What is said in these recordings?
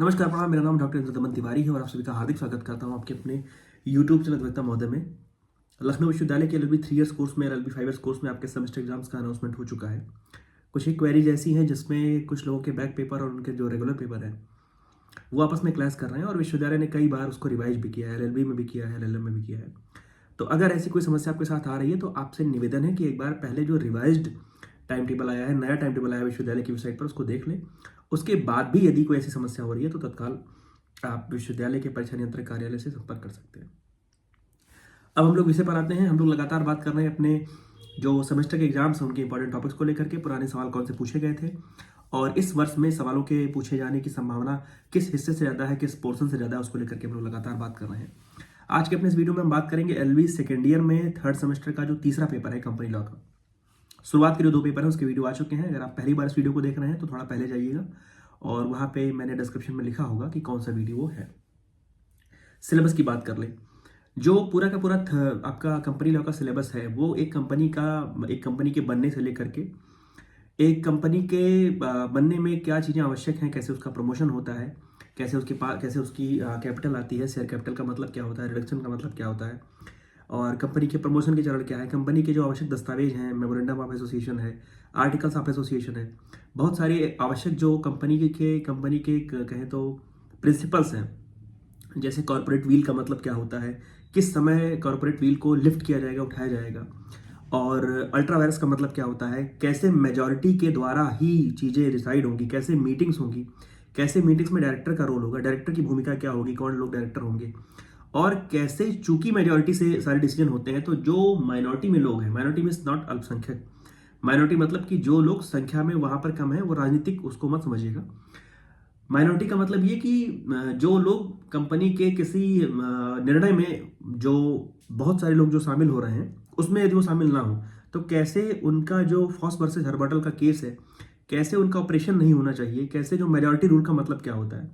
नमस्कार प्रणाम, मेरा नाम डॉक्टर इंद्र दमन तिवारी है और आप सभी का हार्दिक स्वागत करता हूं आपके अपने यूट्यूब चैनल अद्वैता महोदय में। लखनऊ विश्वविद्यालय के एलएलबी 3 इयर्स कोर्स में और एलएलबी 5 इयर्स कोर्स में आपके सेमेस्टर एग्जाम्स का अनाउंसमेंट हो चुका है। कुछ एक क्वेरीज ऐसी हैं जिसमें कुछ लोगों के बैक पेपर और उनके जो रेगुलर पेपर हैं वो आपस में क्लैश कर रहे हैं और विश्वविद्यालय ने कई बार उसको रिवाइज भी किया है, एलएलबी में भी किया है, एलएलएम में भी किया है। तो अगर ऐसी कोई समस्या आपके साथ आ रही है तो आपसे निवेदन है कि एक बार पहले जो रिवाइज्ड टाइम टेबल आया है, नया टाइम टेबल आया है विश्वविद्यालय की वेबसाइट पर, उसको देख लें। उसके बाद भी यदि कोई ऐसी समस्या हो रही है तो तत्काल आप विश्वविद्यालय के परीक्षा नियंत्रक कार्यालय से संपर्क कर सकते हैं। अब हम लोग विषय पर आते हैं। हम लोग लगातार बात कर रहे हैं अपने जो सेमेस्टर के एग्जाम्स हैं उनके इंपॉर्टेंट टॉपिक्स को लेकर के, पुराने सवाल कौन से पूछे गए थे और इस वर्ष में सवालों के पूछे जाने की संभावना किस हिस्से से ज़्यादा है, किस पोर्शन से ज़्यादा है, उसको लेकर के हम लोग लगातार बात कर रहे हैं। आज के अपने इस वीडियो में हम बात करेंगे एलएलबी सेकेंड ईयर में थर्ड सेमेस्टर का जो तीसरा पेपर है कंपनी लॉ का। शुरुआत के जो 2 पेपर हैं उसके वीडियो आ चुके हैं। अगर आप पहली बार इस वीडियो को देख रहे हैं तो थोड़ा पहले जाइएगा और वहाँ पे मैंने डिस्क्रिप्शन में लिखा होगा कि कौन सा वीडियो है। सिलेबस की बात कर लें। जो पूरा का पूरा आपका कंपनी लॉ का सिलेबस है वो एक कंपनी के बनने से लेकर के एक कंपनी के बनने में क्या चीज़ें आवश्यक हैं, कैसे उसका प्रमोशन होता है, कैसे उसकी कैपिटल आती है, शेयर कैपिटल का मतलब क्या होता है, रिडक्शन का मतलब क्या होता है, और कंपनी के प्रमोशन के चरण क्या है, कंपनी के जो आवश्यक दस्तावेज हैं, मेमोरेंडम ऑफ एसोसिएशन है, आर्टिकल्स ऑफ एसोसिएशन है, बहुत सारे आवश्यक जो कंपनी के कहें तो प्रिंसिपल्स हैं। जैसे कॉर्पोरेट व्हील का मतलब क्या होता है, किस समय कॉर्पोरेट व्हील को लिफ्ट किया जाएगा, उठाया जाएगा, और अल्ट्रा वायरस का मतलब क्या होता है, कैसे मेजॉरिटी के द्वारा ही चीज़ें डिसाइड होंगी, कैसे मीटिंग्स होंगी, कैसे मीटिंग्स में डायरेक्टर का रोल होगा, डायरेक्टर की भूमिका क्या होगी, कौन लोग डायरेक्टर होंगे, और कैसे चूंकि मेजॉरिटी से सारे डिसीजन होते हैं तो जो माइनॉरिटी में लोग हैं, माइनॉरिटी मीन्स नॉट अल्पसंख्यक, माइनॉरिटी मतलब कि जो लोग संख्या में वहां पर कम है, वो राजनीतिक उसको मत समझिएगा। माइनॉरिटी का मतलब ये कि जो लोग कंपनी के किसी निर्णय में जो बहुत सारे लोग जो शामिल हो रहे हैं उसमें यदि वो शामिल ना हो तो कैसे उनका जो फॉस वर्सेस हर्बटल का केस है, कैसे उनका ऑपरेशन नहीं होना चाहिए, कैसे जो मेजॉरिटी रूल का मतलब क्या होता है,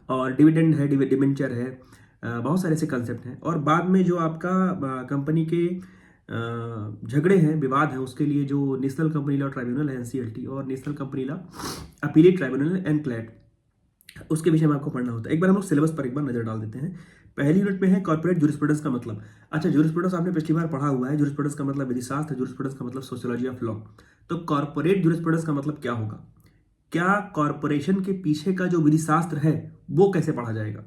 और डिविडेंड है, डिबेंचर है, बहुत सारे ऐसे कंसेप्ट हैं। और बाद में जो आपका कंपनी के झगड़े हैं, विवाद है, उसके लिए जो नेशनल कंपनी लॉ ट्राइब्यूनल है एनसीएलटी और national company law appellate tribunal NCLAT, उसके विषय में आपको पढ़ना होता है। एक बार हम लोग सिलेबस पर एक बार नजर डाल देते हैं। पहली यूनिट में है कॉर्पोरेट जूरिस्प्रूडेंस का मतलब। अच्छा, जूरिस्प्रूडेंस आपने पिछली बार पढ़ा हुआ है। जूरिस्प्रूडेंस का मतलब विधिशास्त्र, जूरिस्प्रूडेंस का मतलब सोशियोलॉजी ऑफ लॉ। तो कॉर्पोरेट जूरिस्प्रूडेंस का मतलब क्या होगा, क्या कॉर्पोरेशन के पीछे का जो विधिशास्त्र है वो कैसे पढ़ा जाएगा,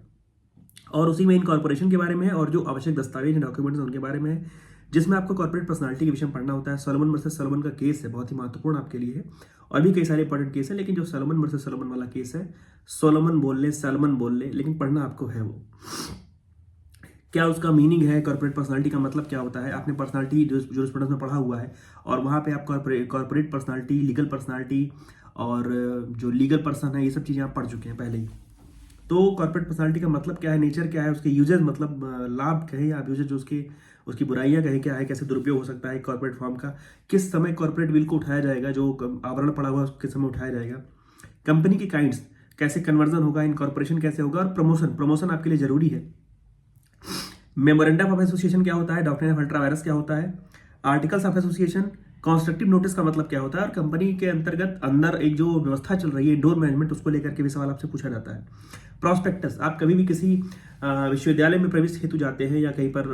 और उसी में इनकॉर्पोरेशन के बारे में है और जो आवश्यक दस्तावेज हैं, डॉक्यूमेंट्स उनके बारे में है, जिसमें आपको कॉर्पोरेट पर्सनालिटी के विषय में पढ़ना होता है। सोलोमन वर्सेस सोलोमन का केस है, बहुत ही महत्वपूर्ण आपके लिए है, और भी कई सारे इंपॉर्टेंट केस है, लेकिन जो सोलोमन वर्सेस सोलोमन वाला केस है, सोलोमन बोल ले, सलमन बोल ले, लेकिन पढ़ना आपको है वो। क्या उसका मीनिंग है, कॉर्पोरेट पर्सनालिटी का मतलब क्या होता है, आपने पर्सनालिटी जूरिस्प्रूडेंस में पढ़ा हुआ है, और वहाँ पे आप कॉर्पोरेट पर्सनालिटी, लीगल पर्सनालिटी और जो लीगल पर्सन है, ये सब चीज़ें आप पढ़ चुके हैं पहले ही। तो कॉर्पोरेट पर्सनालिटी का मतलब क्या है, नेचर क्या है, उसके यूजेस मतलब लाभ कहें या यूजेस, जो उसकी बुराइयां कहें क्या है, कैसे दुरुपयोग हो सकता है कॉर्पोरेट फॉर्म का, किस समय कॉर्पोरेट बिल को उठाया जाएगा, जो आवरण पड़ा हुआ है उसके समय उठाया जाएगा, कंपनी की काइंड्स, कैसे कन्वर्जन होगा, इनकॉर्पोरेशन कैसे होगा, और प्रमोशन आपके लिए जरूरी है। मेमोरेंडम ऑफ एसोसिएशन क्या होता है, डॉक्ट्रिन ऑफ अल्ट्रा वायरस क्या होता है, articles of association, constructive notice का मतलब क्या होता है, और कंपनी के अंतर्गत अंदर एक जो व्यवस्था चल रही है इंडोर मैनेजमेंट, उसको लेकर के भी सवाल आपसे पूछा जाता है। प्रॉस्पेक्टस, आप कभी भी किसी विश्वविद्यालय में प्रवेश हेतु जाते हैं या कहीं पर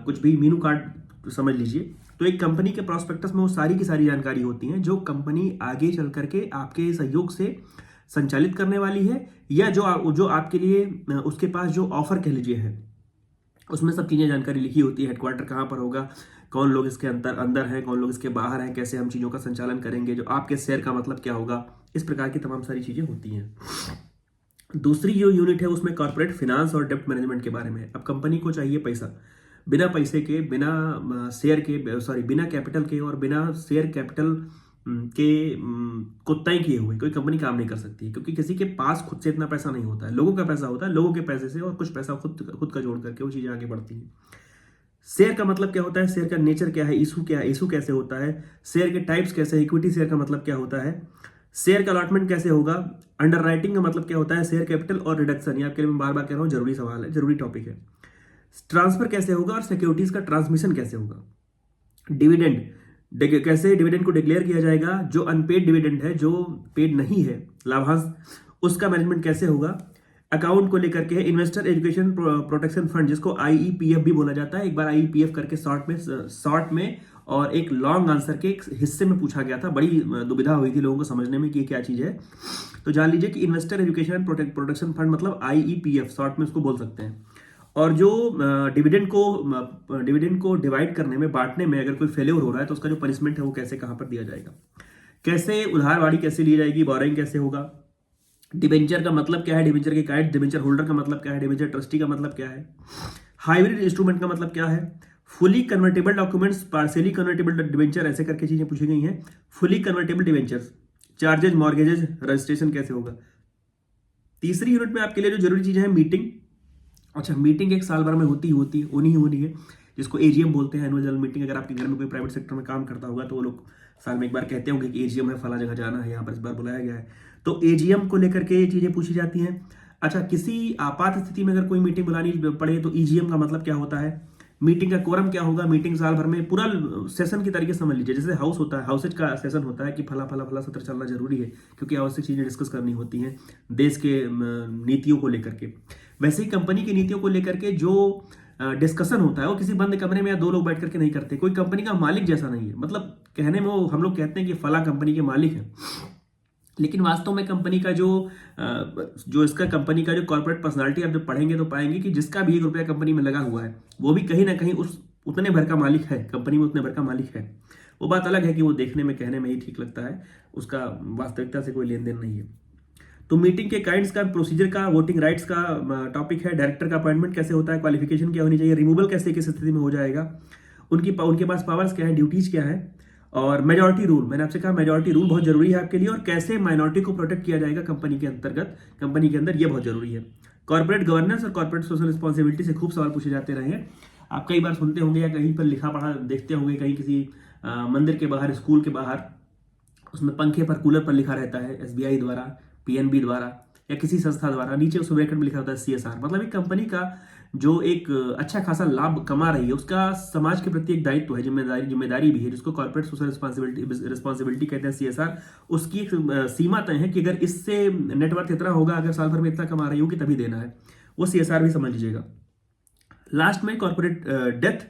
कुछ भी मीनू कार्ड समझ लीजिए, तो एक कंपनी के प्रॉस्पेक्टस में वो सारी की सारी जानकारी होती है जो कंपनी आगे चल करके आपके सहयोग से संचालित करने वाली है, या जो आपके लिए उसके पास जो ऑफर कह लीजिए है, उसमें सब चीज़ें जानकारी लिखी होती है। हेडक्वार्टर कहाँ पर होगा, कौन लोग इसके अंदर हैं, कौन लोग इसके बाहर हैं, कैसे हम चीज़ों का संचालन करेंगे, जो आपके शेयर का मतलब क्या होगा, इस प्रकार की तमाम सारी चीज़ें होती हैं। दूसरी जो यूनिट है उसमें कॉर्पोरेट फिनांस और डेप्ट मैनेजमेंट के बारे में है। अब कंपनी को चाहिए पैसा, बिना पैसे के, बिना कैपिटल के और बिना शेयर कैपिटल के को तय किए हुए कोई कंपनी काम नहीं कर सकती है, क्योंकि किसी के पास खुद से इतना पैसा नहीं होता है, लोगों का पैसा होता है, लोगों के पैसे से और कुछ पैसा खुद का जोड़ करके वो चीज़ें आगे बढ़ती हैं। शेयर का मतलब क्या होता है, शेयर का नेचर क्या है, इशू क्या है, इशू कैसे होता है, शेयर के टाइप्स कैसे है, इक्विटी शेयर का मतलब क्या होता है, शेयर का अलॉटमेंट कैसे होगा, अंडर राइटिंग का मतलब क्या होता है, शेयर कैपिटल और रिडक्शन, ये आपके लिए मैं बार बार कह रहा हूँ, जरूरी सवाल है, जरूरी टॉपिक है। ट्रांसफर कैसे होगा और सिक्योरिटीज का ट्रांसमिशन कैसे होगा, डिविडेंड कैसे डिविडेंड को डिक्लेयर किया जाएगा, जो अनपेड डिविडेंड है, जो पेड नहीं है लाभांश, उसका मैनेजमेंट कैसे होगा। अकाउंट को लेकर के इन्वेस्टर एजुकेशन प्रोटेक्शन फंड, जिसको IEPF भी बोला जाता है। एक बार IEPF करके शॉर्ट में और एक लॉन्ग आंसर के एक हिस्से में पूछा गया था। बड़ी दुविधा हुई थी लोगों को समझने में कि ये क्या चीज़ है। तो जान लीजिए कि इन्वेस्टर एजुकेशन प्रोटेक्शन फंड मतलब IEPF शॉर्ट में उसको बोल सकते हैं। और जो डिविडेंड को डिवाइड करने में, बांटने में अगर कोई फेलियर हो रहा है तो उसका जो पनिशमेंट है वो कैसे कहाँ पर दिया जाएगा, कैसे उधारवाड़ी कैसे ली जाएगी, बोरिंग कैसे होगा, डिबेंचर का मतलब क्या है, डिबेंचर के काइट, डिबेंचर होल्डर का मतलब क्या है, डिबेंचर ट्रस्टी का मतलब क्या है, हाइब्रिड इंस्ट्रूमेंट का मतलब क्या है, fully convertible documents, partially convertible debenture, ऐसे करके चीजें पूछी गई हैं। Fully convertible debentures, charges, mortgages, registration कैसे होगा। तीसरी यूनिट में आपके लिए जो जरूरी चीजें हैं, मीटिंग। अच्छा, मीटिंग एक साल भर में होनी है, जिसको AGM बोलते हैं, एनुअल जनरल मीटिंग। अगर आपके घर में कोई प्राइवेट सेक्टर में काम करता होगा तो वो लोग साल में एक बार कहते होंगे कि AGM है, फला जगह जाना है, यहाँ पर इस बार बुलाया गया है। तो AGM को लेकर के ये चीजें पूछी जाती हैं। अच्छा, किसी आपात स्थिति में अगर कोई मीटिंग बुलानी पड़े तो EGM का मतलब क्या होता है, मीटिंग का कोरम क्या होगा, मीटिंग साल भर में पूरा सेशन की तरीके से समझ लीजिए। जैसे हाउस होता है, हाउसेज का सेशन होता है कि फला फला फला सत्र चलना जरूरी है क्योंकि आवश्यक चीजें डिस्कस करनी होती हैं देश के नीतियों को लेकर के। वैसे ही कंपनी की नीतियों को लेकर के जो डिस्कशन होता है वो किसी बंद कमरे में या दो लोग बैठ करके नहीं करते। कोई कंपनी का मालिक जैसा नहीं है, मतलब कहने में वो हम लोग कहते हैं कि फला कंपनी के मालिक हैं, लेकिन वास्तव में कंपनी का जो इसका कंपनी का जो कॉर्पोरेट पर्सनालिटी आप जब पढ़ेंगे तो पाएंगे कि जिसका भी 1 रुपया कंपनी में लगा हुआ है वो भी कहीं ना कहीं उतने भर का मालिक है, कंपनी में उतने भर का मालिक है। वो बात अलग है कि वो देखने में कहने में ही ठीक लगता है, उसका वास्तविकता से कोई लेन देन नहीं है। तो मीटिंग के काइंड्स का, प्रोसीजर का, वोटिंग राइट्स का टॉपिक है। डायरेक्टर का अपॉइंटमेंट कैसे होता है, क्वालिफिकेशन क्या होनी चाहिए, रिमूवल कैसे किस स्थिति में हो जाएगा, उनके पास पावर्स क्या है, ड्यूटीज क्या है, और मेजॉरिटी रूल। मैंने आपसे कहा मेजॉरिटी रूल बहुत जरूरी है आपके लिए, और कैसे माइनॉरिटी को प्रोटेक्ट किया जाएगा कंपनी के अंतर्गत, कंपनी के अंदर, ये बहुत जरूरी है। कॉर्पोरेट गवर्नेंस और कॉर्पोरेट सोशल रिस्पॉन्सिबिलिटी से खूब सवाल पूछे जाते रहे हैं। आप कई बार सुनते होंगे या कहीं पर लिखा पढ़ा देखते होंगे, कहीं किसी मंदिर के बाहर, स्कूल के बाहर, उसमें पंखे पर, कूलर पर लिखा रहता है SBI द्वारा, PNB द्वारा या किसी संस्था द्वारा, नीचे उस ब्रैकेट में लिखा होता है CSR। मतलब एक कंपनी का जो एक अच्छा खासा लाभ कमा रही है उसका समाज के प्रति एक दायित्व है, जिम्मेदारी भी है, जिसको कॉर्पोरेट सोशल रिस्पॉन्सिबिलिटी कहते हैं, CSR। उसकी एक सीमा तय है कि अगर इससे नेटवर्थ इतना होगा, अगर साल भर में इतना कमा रही होगी तभी देना है, वो CSR भी समझ लीजिएगा। लास्ट में कॉर्पोरेट डेथ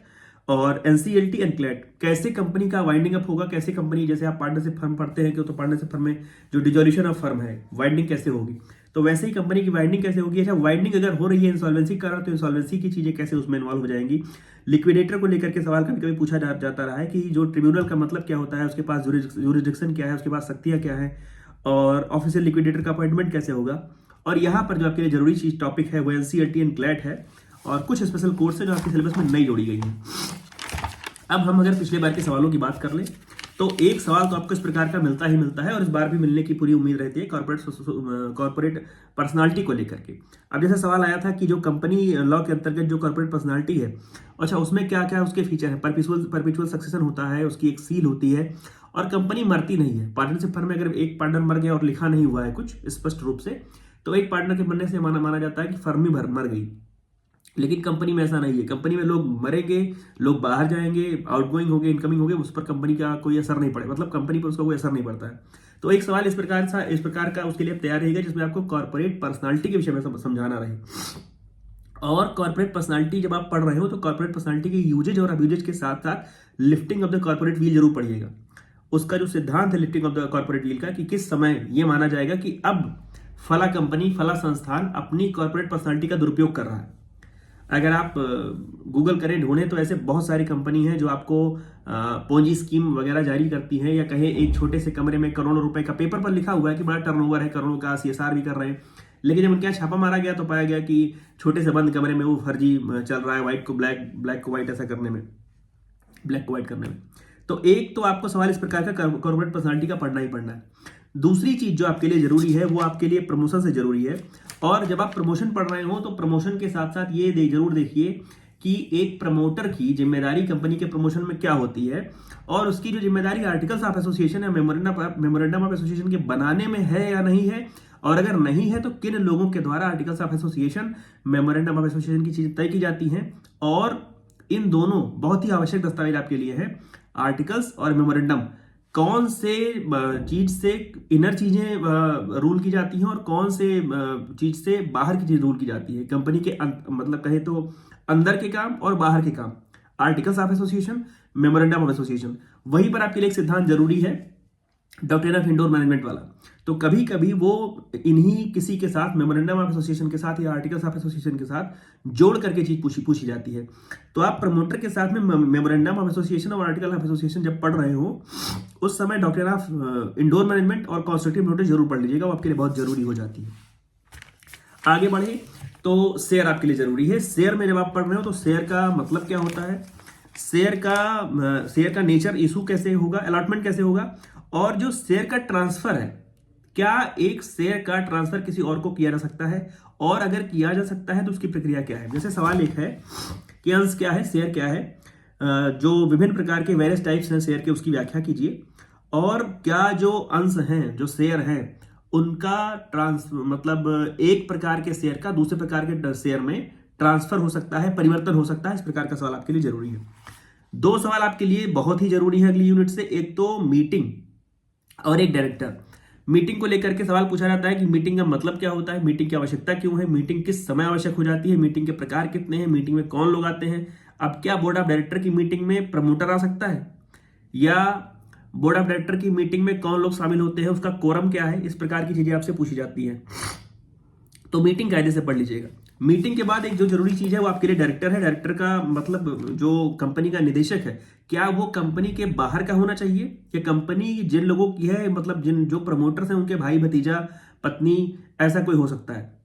और NCLT एंड क्लैट, कैसे कंपनी का वाइंडिंग अप होगा, कैसे कंपनी, जैसे आप पार्टनरशिप फर्म पढ़ते हैं कि तो पार्टनरशिप फर्म में जो डिजोल्यूशन ऑफ फर्म है, वाइंडिंग कैसे होगी, तो वैसे ही कंपनी की वाइंडिंग कैसे होगी। अच्छा, वाइंडिंग अगर हो रही है इंसॉल्वेंसी के कारण तो इंसॉल्वेंसी की चीजें कैसे उसमें इन्वॉल्व हो जाएंगी। लिक्विडेटर को लेकर के सवाल कभी कभी पूछा जाता रहा है कि जो ट्रिब्यूनल का मतलब क्या होता है, उसके पास जुरिडिक्शन क्या है, उसके पास शक्तियां क्या है, और ऑफिशियल लिक्विडेटर का अपॉइंटमेंट कैसे होगा। और यहाँ पर जो आपके लिए जरूरी चीज टॉपिक है वो NCLT एंड क्लैट है, और कुछ स्पेशल कोर्स है जो आपके सिलेबस में नई जोड़ी गई है। अब हम अगर पिछले बार के सवालों की बात कर लें तो एक सवाल तो आपको इस प्रकार का मिलता है और इस बार भी मिलने की पूरी उम्मीद रहती है कॉर्पोरेट पर्सनालिटी को लेकर के। अब जैसा सवाल आया था कि जो कंपनी लॉ के अंतर्गत जो कॉर्पोरेट पर्सनालिटी है, अच्छा उसमें क्या क्या उसके फीचर है। परपेचुअल सक्सेशन होता है, उसकी एक सील होती है, और कंपनी मरती नहीं है। पार्टनरशिप फर्म में अगर एक पार्टनर मर गया और लिखा नहीं हुआ है कुछ स्पष्ट रूप से, तो एक पार्टनर के मरने से माना जाता है कि फर्म ही मर गई। लेकिन कंपनी में ऐसा नहीं है, कंपनी में लोग मरेंगे, लोग बाहर जाएंगे, आउटगोइंग होंगे, इनकमिंग होंगे, उस पर कंपनी का कोई असर नहीं पड़े, मतलब कंपनी पर उसका कोई असर नहीं पड़ता है। तो एक सवाल इस प्रकार का उसके लिए तैयार रहेगा जिसमें आपको कॉर्पोरेट पर्सनालिटी के विषय में समझाना रहे। और कॉर्पोरेट पर्सनालिटी जब आप पढ़ रहे हो तो कॉर्पोरेट पर्सनालिटी की यूजेज और अब्यूजेज के साथ साथ lifting of the corporate wheel जरूर पढ़िएगा। उसका जो सिद्धांत है lifting of the corporate wheel का, कि किस समय यह माना जाएगा कि अब फला कंपनी, फला संस्थान अपनी कॉर्पोरेट पर्सनालिटी का दुरुपयोग कर रहा है। अगर आप गूगल करें, ढूंढें, तो ऐसे बहुत सारी कंपनी हैं जो आपको पोंजी स्कीम वगैरह जारी करती हैं, या कहें एक छोटे से कमरे में करोड़ों रुपए का पेपर पर लिखा हुआ है कि बड़ा टर्नओवर है, करोड़ों का CSR भी कर रहे हैं, लेकिन जब उनके यहाँ छापा मारा गया तो पाया गया कि छोटे से बंद कमरे में वो फर्जी चल रहा है, व्हाइट को ब्लैक, ब्लैक को व्हाइट ऐसा करने में, ब्लैक को व्हाइट करने में। तो एक तो आपको सवाल इस प्रकार का कॉर्पोरेट पर्सनालिटी का पढ़ना ही पढ़ना है। दूसरी चीज जो आपके लिए जरूरी है वो आपके लिए प्रमोशन से जरूरी है, और जब आप प्रमोशन पढ़ रहे हो तो प्रमोशन के साथ साथ ये जरूर देखिए कि एक प्रमोटर की जिम्मेदारी कंपनी के प्रमोशन में क्या होती है, और उसकी जो जिम्मेदारी आर्टिकल्स ऑफ एसोसिएशन या मेमोरेंडम ऑफ एसोसिएशन के बनाने में है या नहीं है, और अगर नहीं है तो किन लोगों के द्वारा articles of association, memorandum of association की चीजें तय की जाती हैं। और इन दोनों बहुत ही आवश्यक दस्तावेज आपके लिए है, आर्टिकल्स और मेमोरेंडम। कौन से चीज से इनर चीजें रूल की जाती हैं और कौन से चीज से बाहर की चीज रूल की जाती है। कंपनी के मतलब कहे तो अंदर के काम और बाहर के काम, articles of association, memorandum of association. वहीं पर आपके लिए एक सिद्धांत जरूरी है, डॉक्ट्रिन ऑफ इंडोर मैनेजमेंट वाला। तो कभी कभी वो इन्हीं किसी के साथ, मेमोरेंडम ऑफ एसोसिएशन के साथ या आर्टिकल्स ऑफ एसोसिएशन के साथ जोड़ करके चीज पूछी जाती है। तो आप प्रमोटर के साथ में मेमोरेंडम ऑफ एसोसिएशन और आर्टिकल ऑफ एसोसिएशन जब पढ़ रहे हो, उस समय डॉक्ट्रिन ऑफ इंडोर मैनेजमेंट और कॉन्स्ट्रक्टिव नोटिस जरूर पढ़ लीजिएगा, वो आपके लिए बहुत जरूरी हो जाती है। आगे बढ़े तो शेयर आपके लिए जरूरी है। शेयर में जब आप पढ़ रहे हो तो शेयर का मतलब क्या होता है, शेयर का नेचर, इशू कैसे होगा, अलॉटमेंट कैसे होगा, और जो शेयर का ट्रांसफर है, क्या एक शेयर का ट्रांसफर किसी और को किया जा सकता है, और अगर किया जा सकता है तो उसकी प्रक्रिया क्या है। जैसे सवाल एक है कि अंश क्या है, शेयर क्या है, जो विभिन्न प्रकार के वेरियस टाइप्स हैं शेयर के, उसकी व्याख्या कीजिए, और क्या जो अंश हैं, जो शेयर हैं, उनका मतलब एक प्रकार के शेयर का दूसरे प्रकार के शेयर में ट्रांसफर हो सकता है, परिवर्तन हो सकता है। इस प्रकार का सवाल आपके लिए जरूरी है। दो सवाल आपके लिए बहुत ही जरूरी है अगली यूनिट से, एक तो मीटिंग और एक डायरेक्टर। मीटिंग को लेकर के सवाल पूछा जाता है कि मीटिंग का मतलब क्या होता है, मीटिंग की आवश्यकता क्यों है, मीटिंग किस समय आवश्यक हो जाती है, मीटिंग के प्रकार कितने हैं, मीटिंग में कौन लोग आते हैं। अब क्या बोर्ड ऑफ डायरेक्टर की मीटिंग में प्रमोटर आ सकता है, या बोर्ड ऑफ डायरेक्टर की मीटिंग में कौन लोग शामिल होते हैं, उसका कोरम क्या है, इस प्रकार की चीजें आपसे पूछी जाती हैं। तो मीटिंग कायदे से पढ़ लीजिएगा। मीटिंग के बाद एक जो जरूरी चीज है वो आपके लिए डायरेक्टर है। डायरेक्टर का मतलब जो कंपनी का निदेशक है, क्या वो कंपनी के बाहर का होना चाहिए, या कंपनी जिन लोगों की है, मतलब जिन जो प्रमोटर्स हैं उनके भाई भतीजा पत्नी, ऐसा कोई हो सकता है।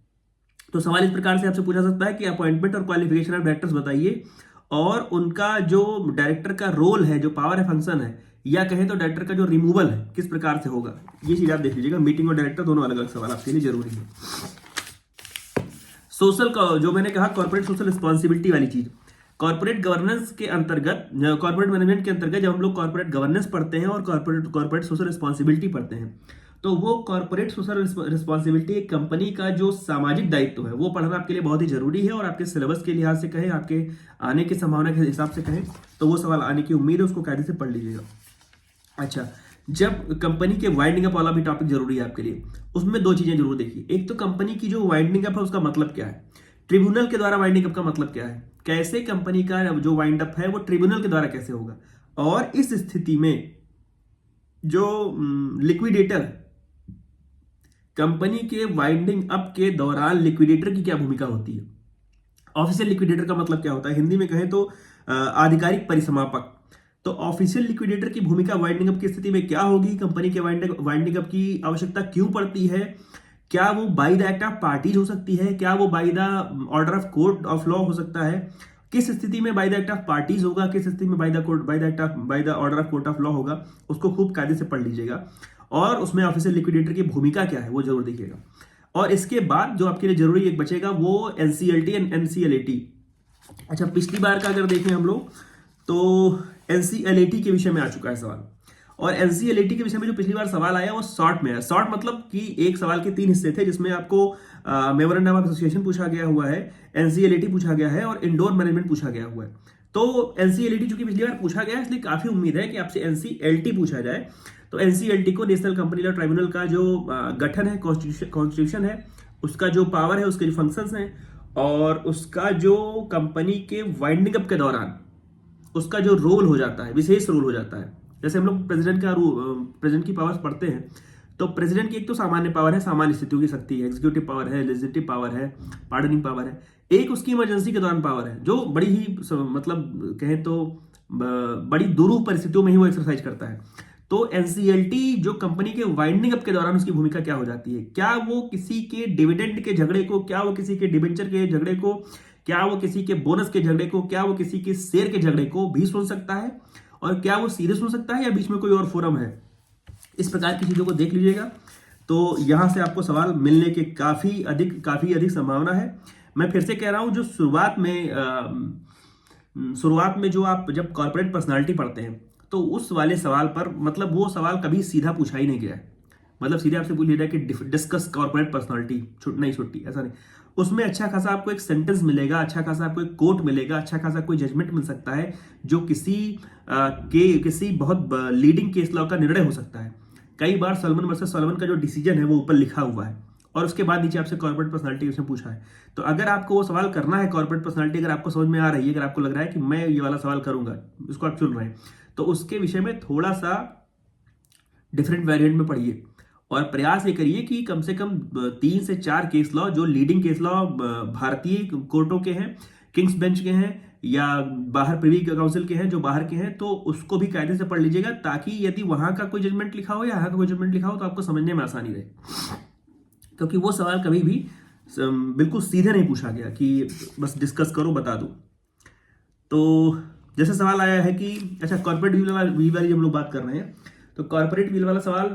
तो सवाल इस प्रकार से आपसे पूछा सकता है कि अपॉइंटमेंट और क्वालिफिकेशन ऑफ डायरेक्टर्स बताइए, और उनका जो डायरेक्टर का रोल है, जो पावर है, फंक्शन है, या कहें तो डायरेक्टर का जो रिमूवल है किस प्रकार से होगा। ये चीज आप देख लीजिएगा। मीटिंग और डायरेक्टर दोनों अलग अलग सवाल आपके लिए जरूरी है। सोशल का जो मैंने कहा, कॉर्पोरेट सोशल रिस्पॉन्सिबिलिटी वाली चीज, कॉर्पोरेट गवर्नेंस के अंतर्गत, कॉर्पोरेट मैनेजमेंट के अंतर्गत जब हम लोग कॉर्पोरेट गवर्नेंस पढ़ते हैं और कॉर्पोरेट सोशल रिस्पॉन्सिबिलिटी पढ़ते हैं, तो वो कॉर्पोरेट सोशल रिस्पॉन्सिबिलिटी एक कंपनी का जो सामाजिक दायित्व है वो पढ़ना आपके लिए बहुत ही जरूरी है। और आपके सिलेबस के लिहाज से कहें, आपके आने की संभावना के हिसाब से कहें, तो वो सवाल आने की उम्मीद है, उसको कायदे से पढ़ लीजिएगा। अच्छा, जब कंपनी के वाइंडिंग अप वाला भी टॉपिक जरूरी है आपके लिए, उसमें दो चीजें जरूर देखिए। एक तो कंपनी की जो वाइंडिंग अप है उसका मतलब क्या है, ट्रिब्यूनल के द्वारा वाइंडिंग अप का मतलब क्या है, कैसे कंपनी का जो वाइंड अप है वो ट्रिब्यूनल के द्वारा कैसे होगा, और इस स्थिति में जो लिक्विडेटर, कंपनी के वाइंडिंग अप के दौरान लिक्विडेटर की क्या भूमिका होती है। ऑफिशियल लिक्विडेटर का मतलब क्या होता है, हिंदी में कहें तो आधिकारिक परिसमापक। तो ऑफिशियल लिक्विडेटर की भूमिका वाइंडिंग अप की स्थिति में क्या होगी, कंपनी के वाइंडिंग अप की आवश्यकता क्यों पड़ती है, क्या वो by the act of parties हो सकती है, क्या वो by the order of court of law हो सकता है, किस स्थिति में by the act of parties होगा, किस स्थिति में by the order of court of law होगा, उसको खूब कायदे से पढ़ लीजिएगा। और उसमें ऑफिशियल लिक्विडेटर की भूमिका क्या है वो जरूर देखिएगा। और इसके बाद जो आपके लिए जरूरी एक बचेगा वो एनसीएलटी एंड एनसीएलएटी। अच्छा, पिछली बार का अगर देखें हम लोग तो एनसीएलएटी के विषय में आ चुका है सवाल, और एनसीएलएटी के विषय में जो पिछली बार सवाल आया वो शॉर्ट में है। शॉर्ट मतलब कि एक सवाल के 3 हिस्से थे, जिसमें आपको मेमोरेंडम ऑफ एसोसिएशन पूछा गया हुआ है, एनसीएलएटी पूछा गया है, और इंडोर मैनेजमेंट पूछा गया हुआ है। तो एनसीएलएटी चूंकि पिछली बार पूछा गया है, इसलिए काफी उम्मीद है कि आपसे एनसीएलटी पूछा जाए। तो एनसीएलटी को नेशनल कंपनी लॉ ट्राइब्यूनल का जो गठन है, कॉन्स्टिट्यूशन है, उसका जो पावर है, उसके जो फंक्शंस हैं, और उसका जो कंपनी के वाइंडिंग अप के दौरान उसका जो रोल हो जाता है, विशेष रोल हो जाता है। जैसे हम लोग प्रेसिडेंट की पावर्स पढ़ते हैं, तो प्रेसिडेंट की एक तो सामान्य पावर है, सामान्य स्थितियों की शक्ति है, एग्जीक्यूटिव पावर है, लेजिस्लेटिव पावर है, पार्डनिंग पावर है, एक उसकी इमरजेंसी के दौरान पावर है, जो बड़ी ही मतलब कहें तो बड़ी दुरूह परिस्थितियों में ही वो एक्सरसाइज करता है। तो एनसीएलटी जो कंपनी के वाइंडिंग अप के दौरान उसकी भूमिका क्या हो जाती है, क्या वो किसी के डिविडेंड के झगड़े को, क्या वो किसी के डिबेंचर के झगड़े को, क्या वो किसी के बोनस के झगड़े को, क्या वो किसी के शेयर के झगड़े को भी सुन सकता है, और क्या वो सीधे सुन सकता है या बीच में कोई और फोरम है। इस प्रकार की चीजों को देख लीजिएगा। तो यहां से आपको सवाल मिलने के काफी अधिक संभावना है। मैं फिर से कह रहा हूं, जो शुरुआत में जो आप जब कॉर्पोरेट पर्सनालिटी पढ़ते हैं तो उस वाले सवाल पर, मतलब वो सवाल कभी सीधा पूछा ही नहीं गया है, मतलब सीधे आपसे पूछ लिया जाए कि डिस्कस कॉर्पोरेट पर्सनालिटी, नहीं छुट्टी, ऐसा नहीं। उसमें अच्छा खासा आपको एक सेंटेंस मिलेगा, अच्छा खासा आपको एक कोट मिलेगा, अच्छा खासा कोई जजमेंट मिल सकता है जो किसी बहुत लीडिंग केस लॉ का निर्णय हो सकता है। कई बार सलमान वर्सेस सलमान का जो डिसीजन है वो ऊपर लिखा हुआ है और उसके बाद नीचे आपसे कॉर्पोरेट पर्सनालिटी उसने पूछा है। तो अगर आपको वो सवाल करना है कॉर्पोरेट पर्सनालिटी, अगर आपको समझ में आ रही है, अगर आपको लग रहा है कि मैं ये वाला सवाल करूंगा, इसको आप चुन रहे हैं, तो उसके विषय में थोड़ा सा डिफरेंट वेरिएंट में पढ़िए और प्रयास ये करिए कि कम से कम 3 से 4 केस लॉ, जो लीडिंग केस लॉ भारतीय कोर्टों के हैं, किंग्स बेंच के हैं या बाहर प्रिवी काउंसिल के हैं, जो बाहर के हैं, तो उसको भी कायदे से पढ़ लीजिएगा, ताकि यदि वहां का कोई जजमेंट लिखा हो या यहाँ का कोई जजमेंट लिखा हो तो आपको समझने में आसानी रहे। क्योंकि वो सवाल कभी भी बिल्कुल सीधे नहीं पूछा गया कि बस डिस्कस करो बता दो। तो जैसे सवाल आया है कि अच्छा कॉर्पोरेट व्हील वाली हम लोग बात कर रहे हैं, तो कॉर्पोरेट व्हील वाला सवाल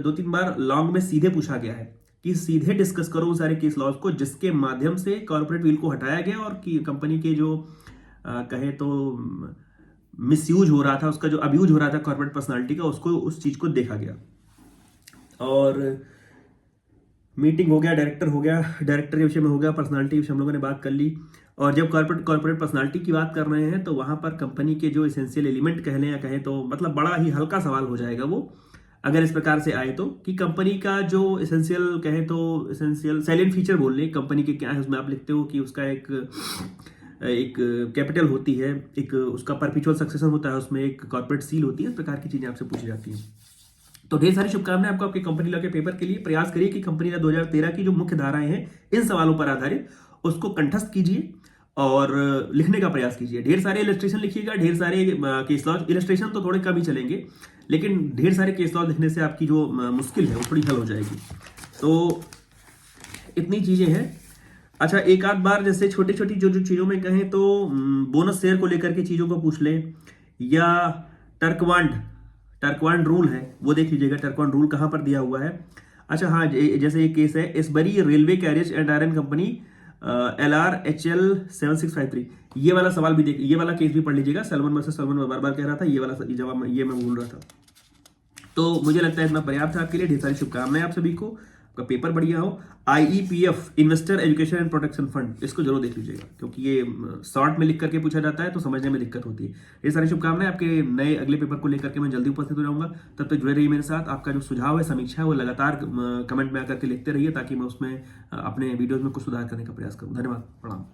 2-3 बार लॉन्ग में सीधे पूछा गया है कि सीधे डिस्कस करो उन सारे केस लॉज को जिसके माध्यम से कॉर्पोरेट व्हील को हटाया गया और कि कंपनी के जो कहे तो मिसयूज हो रहा था, उसका जो अब्यूज हो रहा था कॉर्पोरेट पर्सनालिटी का, उसको उस चीज को देखा गया। और मीटिंग हो गया, डायरेक्टर हो गया, डायरेक्टर के विषय में हो गया, पर्सनालिटी के विषय हम लोगों ने बात कर ली। और जब कॉर्पोरेट पर्सनालिटी की बात कर रहे हैं तो वहां पर कंपनी के जो एसेंशियल एलिमेंट कह लें या कहें तो मतलब बड़ा ही हल्का सवाल हो जाएगा वो, अगर इस प्रकार से आए तो, कि कंपनी का जो एसेंशियल कहें तो एसेंशियल सैलिएंट फीचर बोल लें कंपनी के क्या है, उसमें आप लिखते हो कि उसका एक कैपिटल होती है, एक उसका परपेचुअल सक्सेशन होता है, उसमें एक कॉर्पोरेट सील होती है, इस प्रकार की चीजें आपसे पूछी जाती हैं। तो ढेर सारी शुभकामनाएं आपको आपके कंपनी लॉ के पेपर के लिए। प्रयास करिए कि कंपनी लॉ 2013 की जो मुख्य धाराएं हैं इन सवालों पर आधारित, उसको कंठस्थ कीजिए और लिखने का प्रयास कीजिए। ढेर सारे इलस्ट्रेशन लिखिएगा, ढेर सारे केस लॉ, इलस्ट्रेशन तो थोड़े कम ही चलेंगे, लेकिन ढेर सारे केस लॉ लिखने से आपकी जो मुश्किल है वो थोड़ी हल हो जाएगी। तो इतनी चीजें हैं। अच्छा एक आध बार जैसे छोटी छोटी जो चीजों में कहें तो बोनस शेयर को लेकर के चीजों को पूछ लें, या टर्कवांड रूल है वो देख लीजिएगा, टर्कवांड रूल कहां पर दिया हुआ है। अच्छा हाँ, जैसे एक केस है Ashbury railway carriage and iron company LRHL 7653, ये वाला सवाल भी ये वाला केस भी पढ़ लीजिएगा। सलमान वर्सेस सलमान बार बार कह रहा था, ये वाला जवाब ये मैं भूल रहा था। तो मुझे लगता है इतना पर्याप्त है आपके लिए। ढेर सारी शुभकामनाएं आप सभी को, आपका पेपर बढ़िया हो। IEPF investor education and protection fund, इसको जरूर देख लीजिएगा क्योंकि ये शॉर्ट में लिख करके पूछा जाता है तो समझने में दिक्कत होती है। ये सारी शुभकामनाएं। आपके नए अगले पेपर को लेकर के मैं जल्दी उपस्थित हो जाऊंगा, तब तक जुड़े रहिए मेरे साथ। आपका जो सुझाव है, समीक्षा है, वो लगातार कमेंट में आकर के लिखते रहिए ताकि मैं उसमें अपने वीडियोज में कुछ सुधार करने का प्रयास करूँ। धन्यवाद, प्रणाम।